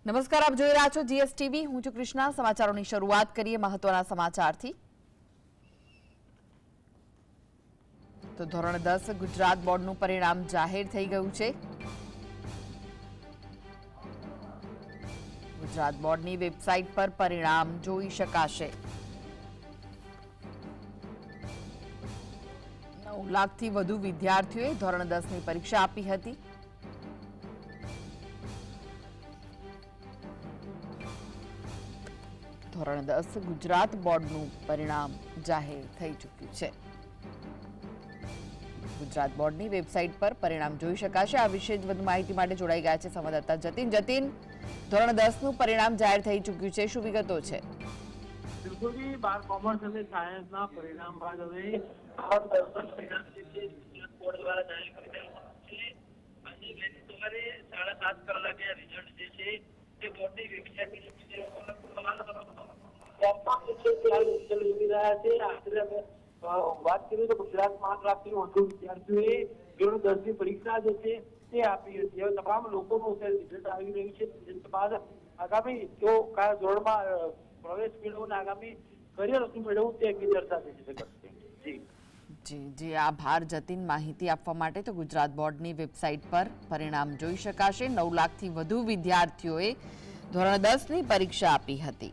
નમસ્કાર, આપ જોઈ રહ્યા છો જીએસટીવી. હું છું કૃષ્ણા. સમાચારોની શરૂઆત કરીએ મહત્વના સમાચારથી. તો ધોરણ 10 ગુજરાત બોર્ડનું પરિણામ જાહેર થઈ ગયું છે. ગુજરાત બોર્ડની વેબસાઇટ પર પરિણામ જોઈ શકાશે. 9 લાખથી વધુ વિદ્યાર્થીઓએ ધોરણ 10ની પરીક્ષા આપી હતી. ધોરણ 10 ગુજરાત બોર્ડનું પરિણામ જાહેર થઈ ચૂક્યું છે. ગુજરાત બોર્ડની વેબસાઇટ પર પરિણામ જોઈ શકાશે. આ વિશે વધુ માહિતી માટે જોડાઈ ગયા છે સંવાદદાતા જતીન. જતીન, ધોરણ 10નું પરિણામ જાહેર થઈ ચૂક્યું છે, શું વિગતો છે? બિલકુલ, 12 કોમર્સ અને સાયન્સના પરિણામ બાદ હવે પરિણામ જે છે બોર્ડ દ્વારા જાહેર કરી દેવામાં આવશે. આજે વહેલી સવારે 7:30 કલાકે આ રિઝલ્ટ જે છે તે બોર્ડની વેબસાઇટ પર વાત કરીએ તો ગુજરાતમાં 8 લાખથી વધુ વિદ્યાર્થીઓએ ધોરણ 10ની પરીક્ષા જે છે તે આપી હતી. હવે તમામ લોકોનું રિઝલ્ટ આવી રહ્યું છે. રિઝલ્ટ બાદ આગામી તેઓ કયા ધોરણમાં પ્રવેશ મેળવવું, આગામી કરિયર શું મેળવવું તે અંગે ચર્ચા થઈ શકે. જી આભાર જતીન માહિતી આપવા માટે. તો ગુજરાત બોર્ડની વેબસાઇટ પર પરિણામ જોઈ શકાશે. 9 લાખથી વધુ વિદ્યાર્થીઓએ ધોરણ 10ની પરીક્ષા આપી હતી.